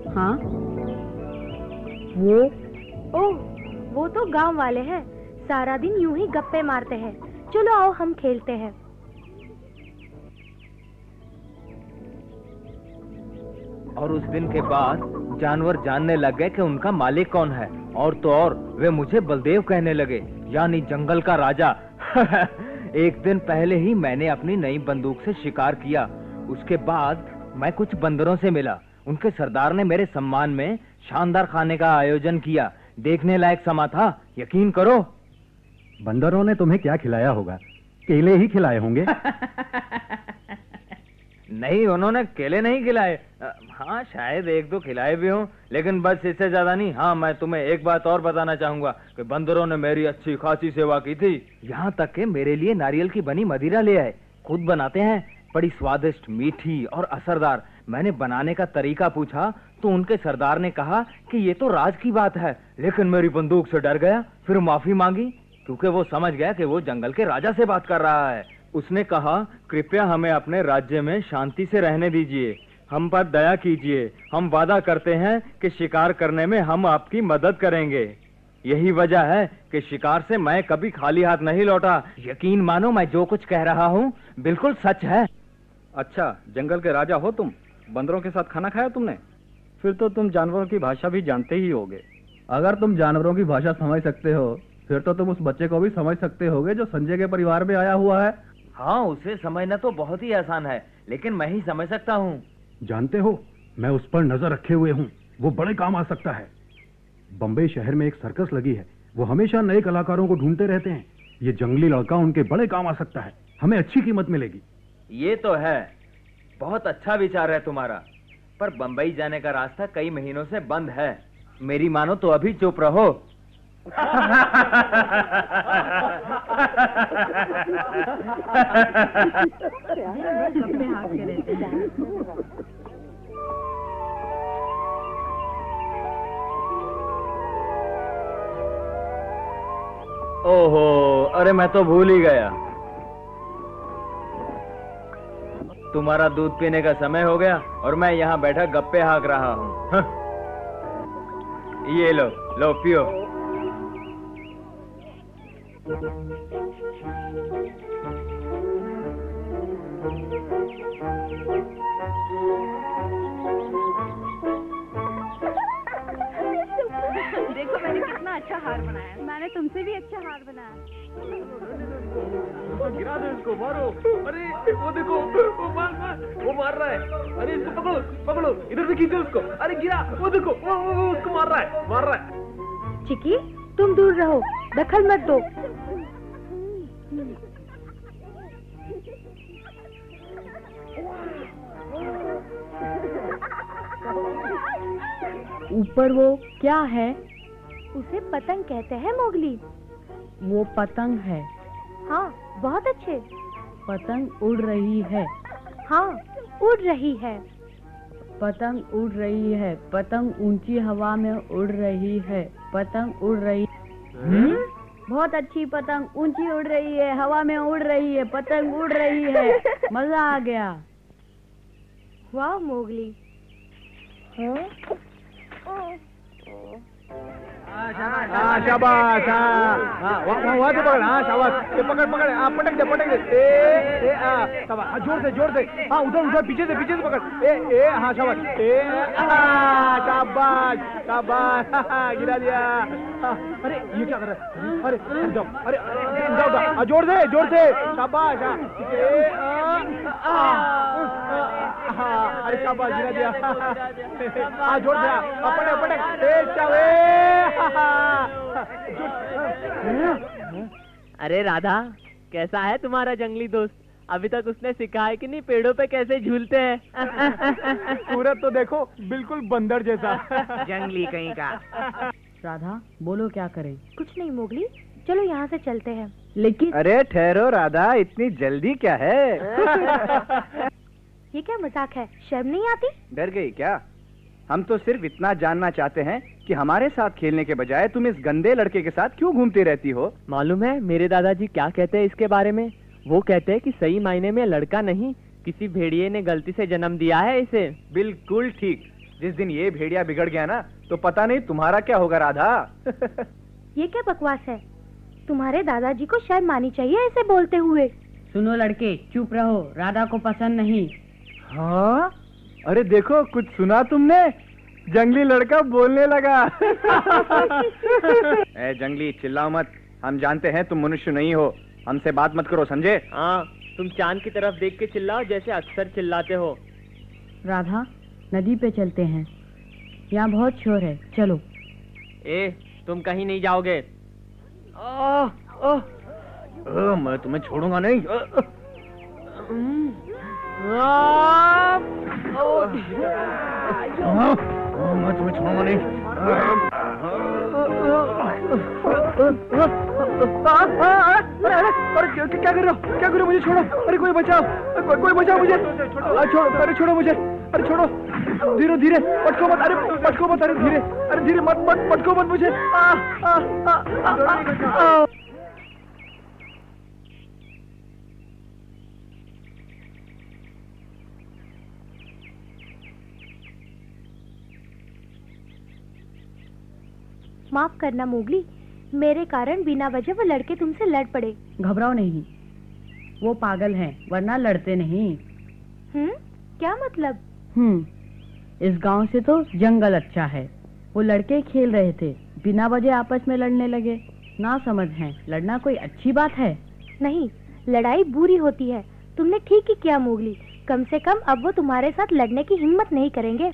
हाँ वो तो गांव वाले हैं, सारा दिन यूं ही गप्पे मारते हैं। चलो आओ हम खेलते हैं। और उस दिन के बाद जानवर जानने लग गए कि उनका मालिक कौन है, और तो और वे मुझे बलदेव कहने लगे, यानी जंगल का राजा। एक दिन पहले ही मैंने अपनी नई बंदूक से शिकार किया। उसके बाद मैं कुछ बंदरों से मिला। उनके सरदार ने मेरे सम्मान में शानदार खाने का आयोजन किया। देखने लायक समा था, यकीन करो। बंदरों ने तुम्हें क्या खिलाया होगा? केले ही खिलाए होंगे। नहीं, उन्होंने केले नहीं खिलाए। हाँ, शायद एक दो खिलाए भी हों, लेकिन बस इससे ज्यादा नहीं। हाँ, मैं तुम्हें एक बात और बताना चाहूंगा कि बंदरों ने मेरी अच्छी खासी सेवा की थी। यहाँ तक कि मेरे लिए नारियल की बनी मदिरा ले आए। खुद बनाते हैं, बड़ी स्वादिष्ट, मीठी और असरदार। मैंने बनाने का तरीका पूछा तो उनके सरदार ने कहा कि ये तो राज की बात है, लेकिन मेरी बंदूक से डर गया। फिर माफी मांगी, क्योंकि वो समझ गया कि वो जंगल के राजा से बात कर रहा है। उसने कहा, कृपया हमें अपने राज्य में शांति से रहने दीजिए, हम पर दया कीजिए। हम वादा करते हैं कि शिकार करने में हम आपकी मदद करेंगे। यही वजह है कि शिकार से मैं कभी खाली हाथ नहीं लौटा। यकीन मानो, मैं जो कुछ कह रहा हूँ बिल्कुल सच है। अच्छा, जंगल के राजा हो तुम? बंदरों के साथ खाना खाया तुमने? फिर तो तुम जानवरों की भाषा भी जानते ही होगे। अगर तुम जानवरों की भाषा समझ सकते हो, फिर तो तुम उस बच्चे को भी समझ सकते होगे जो संजय के परिवार में आया हुआ है। हाँ, उसे समझना तो बहुत ही आसान है, लेकिन मैं ही समझ सकता हूँ। जानते हो, मैं उस पर नजर रखे हुए हूँ, वो बड़े काम आ सकता है। बम्बई शहर में एक सर्कस लगी है, वो हमेशा नए कलाकारों को ढूंढते रहते हैं। ये जंगली लड़का उनके बड़े काम आ सकता है, हमें अच्छी कीमत मिलेगी। ये तो है, बहुत अच्छा विचार है तुम्हारा, पर बंबई जाने का रास्ता कई महीनों से बंद है। मेरी मानो तो अभी चुप रहो। ओहो, अरे मैं तो भूल ही गया, तुम्हारा दूध पीने का समय हो गया और मैं यहाँ बैठा गप्पे हाँक रहा हूँ। ये लो लो, पियो। देखो मैंने कितना अच्छा हार बनाया। मैंने तुमसे भी अच्छा हार बनाया। गिरा दो इसको, मारो। अरे वो देखो, वो मार रहा है। अरे इसको पकड़ो पकड़ो, इधर से खींचो उसको। अरे गिरा, वो देखो, वो उसको मार रहा है। चिकी, तुम दूर रहो, दखल मत दो। ऊपर वो क्या है? उसे पतंग कहते हैं मोगली। वो पतंग है? हाँ, बहुत अच्छे। पतंग उड़ रही है? हाँ, उड़ रही है। पतंग उड़ रही है, पतंग ऊंची हवा में उड़ रही है, पतंग उड़ रही। बहुत अच्छी पतंग ऊंची उड़ रही है, हवा में उड़ रही है, पतंग उड़ रही है। मजा आ गया। वाह मोगली। शाबाश। वहाँ से पकड़। हाँ शाबाश, ये पकड़ पटक दे। शाबाश, जोर से। हाँ, उधर पीछे से पकड़। हाँ शाबाश। शाबाश, गिरा दिया। अरे ये क्या कर रहा है? अरे जाओ, अरे जोर से। शाबाश। अरे शाबाश, गिरा दिया। हाँ, जोर से। पटक। अरे राधा, कैसा है तुम्हारा जंगली दोस्त? अभी तक उसने सिखाया कि नहीं पेड़ों पे कैसे झूलते हैं। सूरत तो देखो, बिल्कुल बंदर जैसा। जंगली कहीं का। राधा, बोलो क्या करें? कुछ नहीं मोगली, चलो यहाँ से चलते हैं। लेकिन अरे ठहरो राधा, इतनी जल्दी क्या है? ये क्या मजाक है? शर्म नहीं आती? डर गई क्या? हम तो सिर्फ इतना जानना चाहते हैं कि हमारे साथ खेलने के बजाय तुम इस गंदे लड़के के साथ क्यों घूमती रहती हो? मालूम है मेरे दादाजी क्या कहते हैं इसके बारे में? वो कहते हैं कि सही मायने में लड़का नहीं, किसी भेड़िए ने गलती से जन्म दिया है इसे। बिल्कुल ठीक। जिस दिन ये भेड़िया बिगड़ गया ना तो पता नहीं तुम्हारा क्या होगा राधा। ये क्या बकवास है? तुम्हारे दादाजी को शर्म आनी चाहिए ऐसे बोलते हुए। सुनो लड़के, चुप रहो, राधा को पसंद नहीं। हाँ, अरे देखो कुछ सुना तुमने? जंगली लड़का बोलने लगा। ए जंगली, चिल्लाओ मत, हम जानते हैं तुम मनुष्य नहीं हो, हमसे बात मत करो, समझे? हाँ, तुम चांद की तरफ देख के चिल्लाओ जैसे अक्सर चिल्लाते हो। राधा, नदी पे चलते हैं, यहाँ बहुत शोर है, चलो। ए, तुम कहीं नहीं जाओगे। मैं तुम्हें छोड़ूंगा नहीं। मैं तुम्हें छोड़ूंगा नहीं। अरे क्या कर रहे हो? क्या कर रहे हो? मुझे छोड़ो। अरे कोई बचाओ, कोई बचाओ मुझे। छोड़ो, अरे छोड़ो मुझे, अरे छोड़ो। धीरे धीरे, पटको मत, अरे पटको मत, अरे धीरे, अरे धीरे मत पटको मत मुझे। माफ करना मोगली, मेरे कारण बिना वजह वो लड़के तुमसे लड़ पड़े। घबराओ नहीं, वो पागल हैं, वरना लड़ते नहीं। क्या मतलब? इस गांव से तो जंगल अच्छा है। वो लड़के खेल रहे थे, बिना वजह आपस में लड़ने लगे। ना समझ हैं, लड़ना कोई अच्छी बात है? नहीं, लड़ाई बुरी होती है। तुमने ठीक ही किया मोगली, कम से कम अब वो तुम्हारे साथ लड़ने की हिम्मत नहीं करेंगे।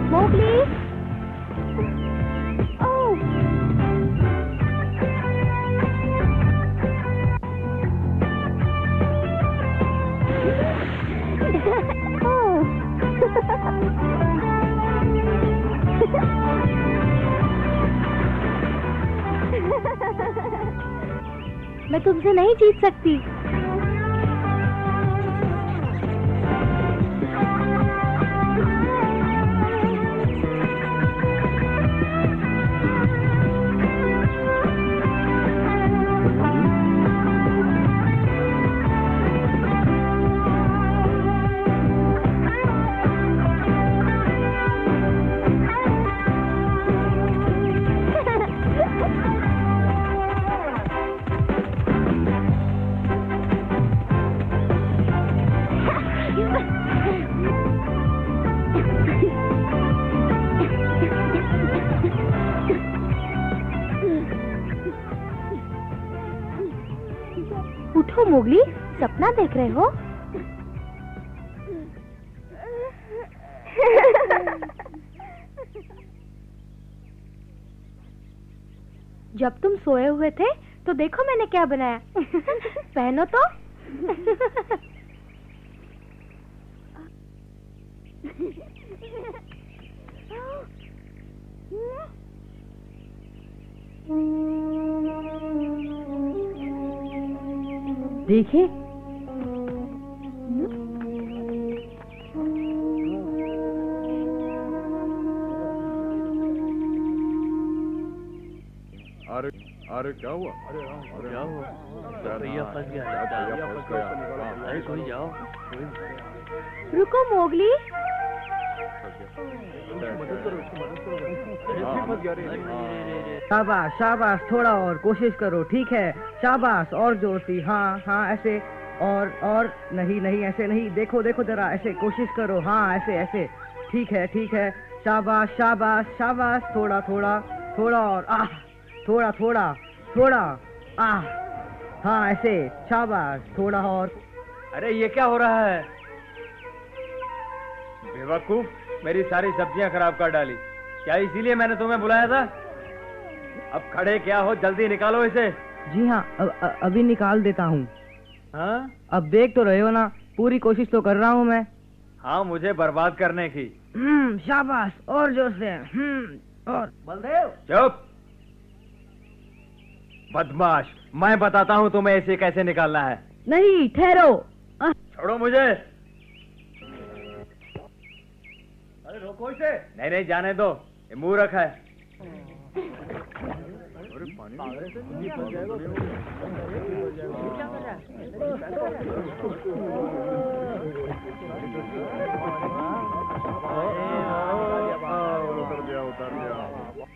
मोगली, मैं तुमसे नहीं जीत सकती। उठो मोगली, सपना देख रहे हो? जब तुम सोए हुए थे तो देखो मैंने क्या बनाया। पहनो तो। देखिए, अरे क्या हुआ? क्या हुआ? भैया फंस गया। अरे कोई जाओ। रुको मोगली। शाबाश शाबाश, थोड़ा और कोशिश करो, ठीक है, शाबाश, और जोर से, हाँ हाँ ऐसे, और नहीं नहीं ऐसे नहीं, देखो देखो जरा, ऐसे कोशिश करो, हाँ ऐसे ऐसे, ठीक है, शाबाश शाबाश शाबाश, थोड़ा थोड़ा थोड़ा और, आह, थोड़ा थोड़ा थोड़ा, आह, हाँ ऐसे, शाबाश, थोड़ा और। अरे ये क्या हो रहा है? बेवकूफ, मेरी सारी सब्जियां खराब कर डाली। क्या इसीलिए मैंने तुम्हें बुलाया था? अब खड़े क्या हो, जल्दी निकालो इसे। जी हाँ, अभी निकाल देता हूँ। हाँ, अब देख तो रहे हो ना, पूरी कोशिश तो कर रहा हूँ मैं। हाँ, मुझे बर्बाद करने की। शाबाश, और जोर से, और। बलदेव, चुप, बदमाश, मैं बताता हूँ तुम्हें इसे कैसे निकालना है। नहीं, ठहरो। छोड़ो मुझे। अरे रोको इसे। नहीं नहीं, जाने दो, ये मूर्ख है।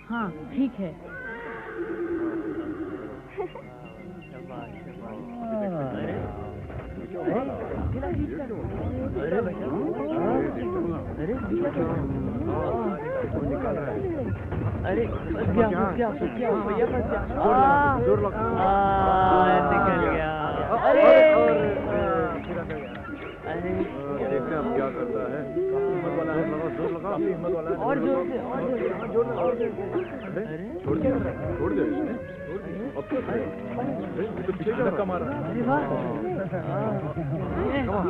हाँ ठीक है। अरे जोर लगा, निकल गया। अरे देखते हैं अब क्या करता है। हिम्मत वाला है, जोर लगा, हिम्मत वाला है। और जोर से, जोर छोड़ दे इसने। अब क्या करे? तो पीछे से धक्का मार रहा है।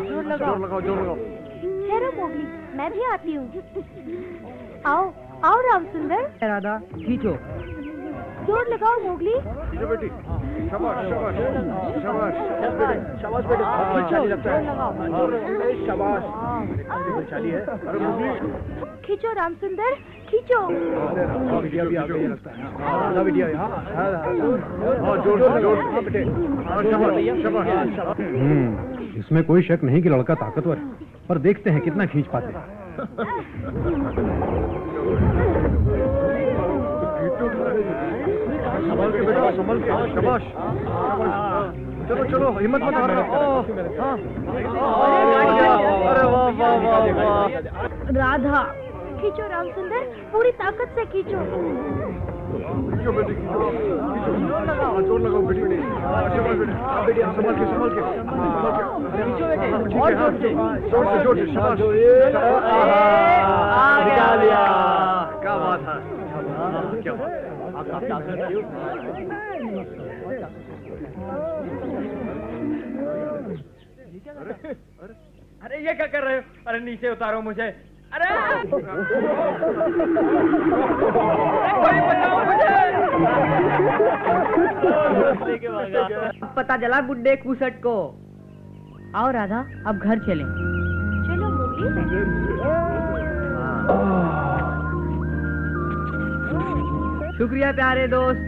जोर लगाओ। ठहरो मोगली, मैं भी आती हूँ। आओ आओ राम सुंदर। राधा खींचो। जोर लगाओ मोगली। खींचो बेटी। शाबाश शाबाश शाबाश शाबाश बेटे। बलशाली लगता है। शाबाश। बलशाली है। अरे मोगली खींचो राम सुंदर, खींचो। बिटिया भी आ गई लगता है। हाँ बिटिया। हाँ जोर बेटे। शाबाश शाबाश। इसमें कोई शक नहीं कि लड़का ताकतवर है, पर देखते हैं कितना खींच पाते हैं। संभल के बेटा, संभल के। शाबाश। चलो चलो, हिम्मत मत हारना। अरे वाह वाह वाह वाह। राधा खींचो राम सुंदर, पूरी ताकत से खींचो। खींचो बेटी, खींचो। जोर लगाओ बेटी। शाबाश बेटी। संभल के संभल के। जोर से शाबाश। निकाल लिया। क्या बात है। क्या अरे ये क्या कर रहे हो? अरे नीचे उतारो मुझे। अरे कोई बचाओ मुझे। पता चला बुड्ढे कुसट को। आओ राधा, अब घर चलें। चलो मोगली। शुक्रिया प्यारे दोस्त।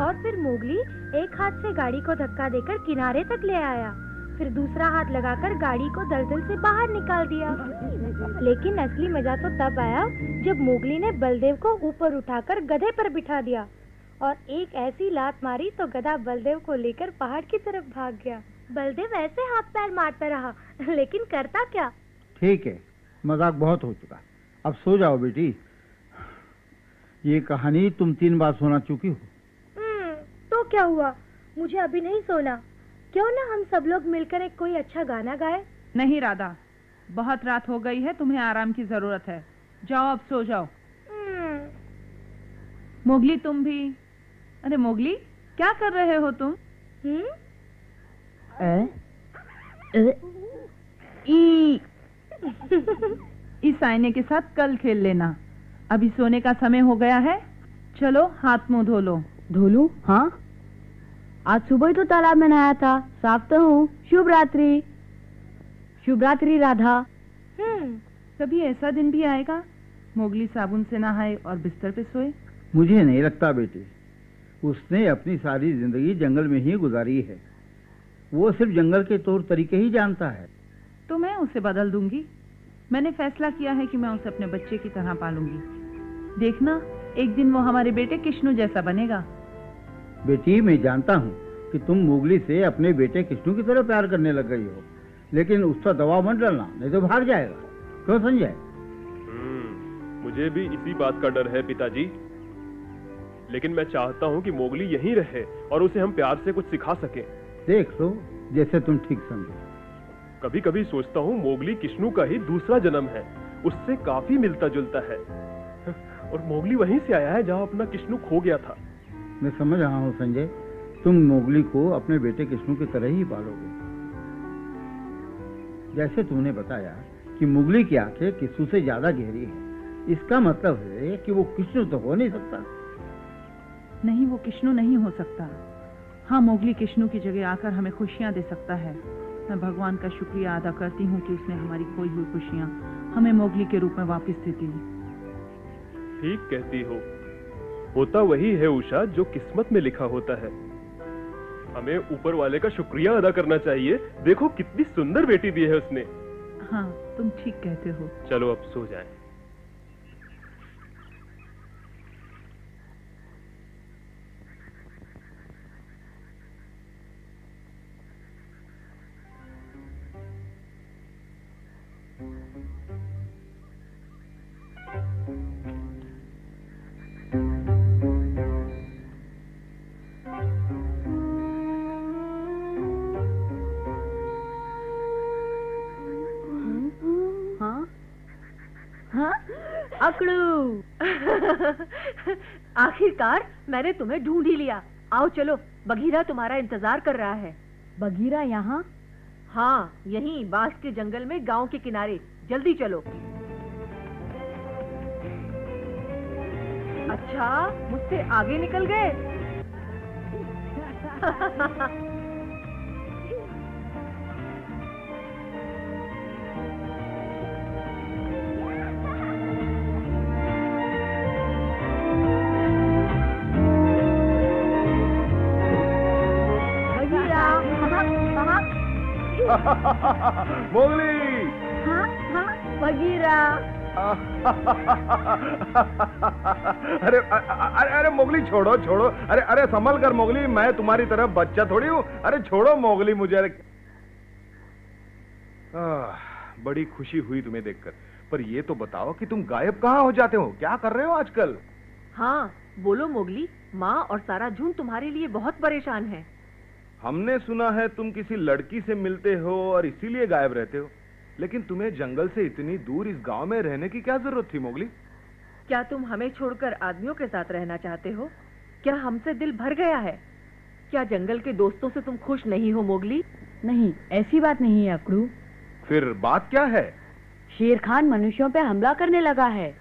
और फिर मोगली एक हाथ से गाड़ी को धक्का देकर किनारे तक ले आया, फिर दूसरा हाथ लगाकर गाड़ी को दलदल से बाहर निकाल दिया। लेकिन असली मजा तो तब आया जब मोगली ने बलदेव को ऊपर उठाकर गधे पर बिठा दिया और एक ऐसी लात मारी तो गधा बलदेव को लेकर पहाड़ की तरफ भाग गया। बलदेव ऐसे हाथ पैर मारता रहा, लेकिन करता क्या। ठीक है, मजाक बहुत हो चुका, अब सो जाओ बेटी। ये कहानी तुम 3 बार सुना चुकी हो। तो क्या हुआ, मुझे अभी नहीं सोना। क्यों ना हम सब लोग मिलकर एक कोई अच्छा गाना गाए। नहीं राधा, बहुत रात हो गई है, तुम्हें आराम की जरूरत है। जाओ अब सो जाओ। मोगली तुम भी। अरे मोगली, क्या कर रहे हो तुम? इस आईने के साथ कल खेल लेना। अभी सोने का समय हो गया है, चलो हाथ मुंह धो लो। धो लूं? हाँ, आज सुबह ही तो तालाब में नहाया था, साफ तो हूँ। शुभ रात्रि। शुभ रात्रि राधा। कभी ऐसा दिन भी आएगा मोगली साबुन से नहाए और बिस्तर पे सोए? मुझे नहीं लगता बेटी, उसने अपनी सारी जिंदगी जंगल में ही गुजारी है। वो सिर्फ जंगल के तौर तरीके ही जानता है। तो मैं उसे बदल दूंगी। मैंने फैसला किया है कि मैं उसे अपने बच्चे की तरह पालूंगी। देखना, एक दिन वो हमारे बेटे कृष्णु जैसा बनेगा। बेटी, मैं जानता हूँ कि तुम मोगली से अपने बेटे कृष्णु की तरह प्यार करने लग गई हो, लेकिन उसका दबाव मत डालना, नहीं तो भाग जाएगा। क्यों संजय? मुझे भी इसी बात का डर है पिताजी, लेकिन मैं चाहता हूँ कि मोगली यहीं रहे और उसे हम प्यार से कुछ सिखा सकें। देख लो, जैसे तुम ठीक समझो। कभी कभी सोचता हूँ मोगली कृष्णु का ही दूसरा जन्म है, उससे काफी मिलता जुलता है। और मोगली वहीं से आया है जहाँ अपना कृष्णु खो गया था। मैं समझ रहा हूँ संजय, तुम मोगली को अपने बेटे कृष्णु की तरह ही पालोगे। जैसे तुमने बताया कि मोगली की आंखें कृष्णु से ज्यादा गहरी है, इसका मतलब है कि वो कृष्ण तो हो नहीं सकता। नहीं, वो किश्नू नहीं हो सकता। हाँ, मोगली किश्नू की जगह आकर हमें खुशियाँ दे सकता है। मैं भगवान का शुक्रिया अदा करती हूँ कि उसने हमारी खोई हुई खुशियाँ हमें मोगली के रूप में वापस दे दी। ठीक कहती हो, होता वही है उषा जो किस्मत में लिखा होता है। हमें ऊपर वाले का शुक्रिया अदा करना चाहिए। देखो कितनी सुंदर बेटी दी है उसने। हाँ, तुम ठीक कहते हो। चलो अब सो जाएं। अकड़ू। आखिरकार मैंने तुम्हें ढूंढ ही लिया। आओ चलो, बगीरा तुम्हारा इंतजार कर रहा है। बगीरा यहाँ? हाँ, यहीं बांस के जंगल में गांव के किनारे। जल्दी चलो। अच्छा, मुझसे आगे निकल गए। मोगली। हाँ हाँ, बगीरा। अरे अरे अरे मोगली, छोड़ो छोड़ो। अरे अरे संभल कर मोगली, मैं तुम्हारी तरफ बच्चा थोड़ी हूँ। अरे छोड़ो मोगली मुझे। अरे बड़ी खुशी हुई तुम्हें देखकर, पर ये तो बताओ कि तुम गायब कहाँ हो जाते हो? क्या कर रहे हो आजकल? हाँ बोलो मोगली, माँ और सारा झुंड तुम्हारे लिए बहुत परेशान है। हमने सुना है तुम किसी लड़की से मिलते हो और इसीलिए गायब रहते हो, लेकिन तुम्हें जंगल से इतनी दूर इस गांव में रहने की क्या जरूरत थी मोगली? क्या तुम हमें छोड़कर आदमियों के साथ रहना चाहते हो? क्या हमसे दिल भर गया है? क्या जंगल के दोस्तों से तुम खुश नहीं हो मोगली? नहीं, ऐसी बात नहीं है अकड़ू। फिर बात क्या है? शेर खान मनुष्यों पे हमला करने लगा है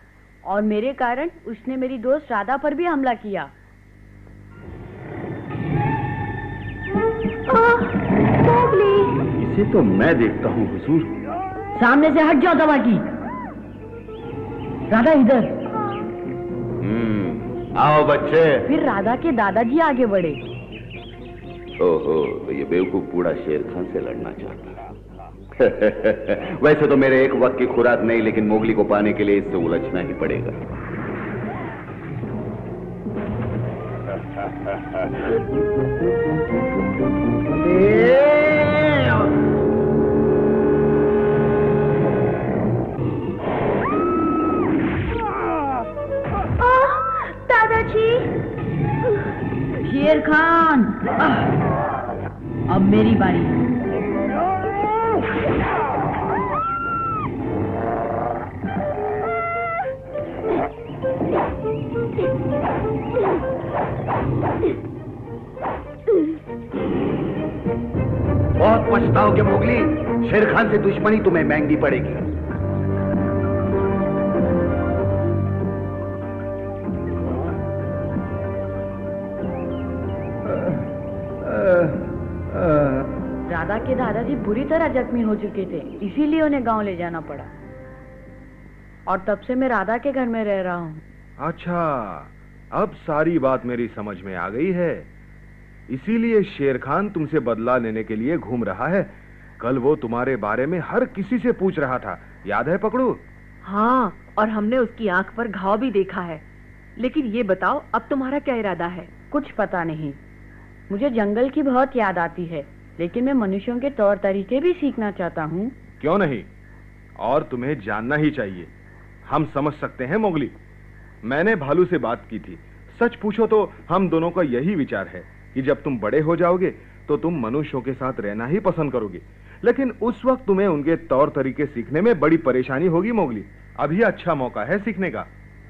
और मेरे कारण उसने मेरी दोस्त राधा पर भी हमला किया। इसे तो मैं देखता हूँ हुजूर। सामने से हट जाओ दवा की। राधा इधर। आओ बच्चे। फिर राधा के दादाजी आगे बढ़े। ओहो, तो ये बेवकूफ बूढ़ा शेर खान से लड़ना चाहता है। वैसे तो मेरे एक वक्त की खुराक नहीं, लेकिन मोगली को पाने के लिए इससे उलझना ही पड़ेगा। दादाजी। शेर खान, अब मेरी बारी। बहुत पछताओगे मोगली, शेर खान से दुश्मनी तुम्हें महंगी पड़ेगी। राधा के दादाजी बुरी तरह जख्मी हो चुके थे, इसीलिए उन्हें गांव ले जाना पड़ा और तब से मैं राधा के घर में रह रहा हूँ। अच्छा, अब सारी बात मेरी समझ में आ गई है। इसीलिए शेर खान तुमसे बदला लेने के लिए घूम रहा है। कल वो तुम्हारे बारे में हर किसी से पूछ रहा था, याद है पकड़ू? हाँ, और हमने उसकी आंख पर घाव भी देखा है। लेकिन ये बताओ, अब तुम्हारा क्या इरादा है? कुछ पता नहीं। मुझे जंगल की बहुत याद आती है, लेकिन मैं मनुष्यों के तौर तरीके भी सीखना चाहता हूँ। क्यों नहीं, और तुम्हें जानना ही चाहिए। हम समझ सकते हैं मोगली। मैंने भालू से बात की थी। सच पूछो तो हम दोनों का यही विचार है कि जब तुम बड़े हो जाओगे तो तुम मनुष्यों के साथ रहना ही पसंद करोगे, लेकिन उस वक्त तुम्हें उनके तौर तरीके सीखने में बड़ी परेशानी होगी मोगली। अभी अच्छा मौका है सीखने का।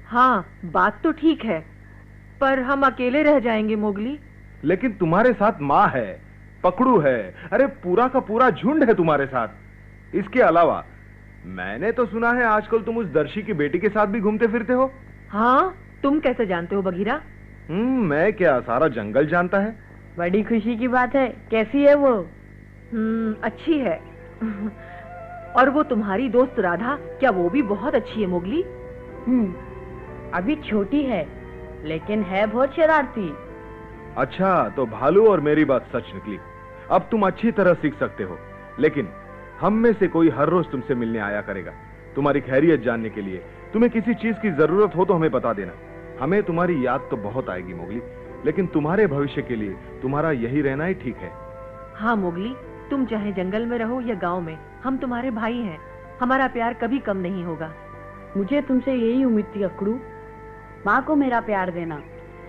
हाँ, बात तो ठीक है, पर हम अकेले रह जाएंगे मोगली। लेकिन तुम्हारे साथ माँ है, पकड़ू है, अरे पूरा का पूरा झुंड है तुम्हारे साथ। इसके अलावा मैंने तो सुना है आजकल तुम उस दर्शी की बेटी के साथ भी घूमते फिरते हो। हाँ, तुम कैसे जानते हो बगीरा? मैं क्या, सारा जंगल जानता है। बड़ी खुशी की बात है। कैसी है वो? अच्छी है। और वो तुम्हारी दोस्त राधा, क्या वो भी बहुत अच्छी है मोगली? अभी छोटी है लेकिन है बहुत शरारती। अच्छा, तो भालू और मेरी बात सच निकली। अब तुम अच्छी तरह सीख सकते हो, लेकिन हम में से कोई हर रोज तुमसे मिलने आया करेगा तुम्हारी खैरियत जानने के लिए। तुम्हें किसी चीज की जरूरत हो तो हमें बता देना। हमें तुम्हारी याद तो बहुत आएगी मोगली, लेकिन तुम्हारे भविष्य के लिए तुम्हारा यही रहना ही ठीक है। हाँ मोगली, तुम चाहे जंगल में रहो या गांव में, हम तुम्हारे भाई हैं। हमारा प्यार कभी कम नहीं होगा। मुझे तुमसे यही उम्मीद थी अकड़ू। माँ को मेरा प्यार देना।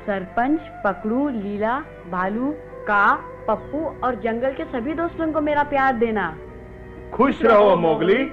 सरपंच, पकड़ू, लीला, भालू, का, पप्पू और जंगल के सभी दोस्तों को मेरा प्यार देना। खुश रहो मोगली।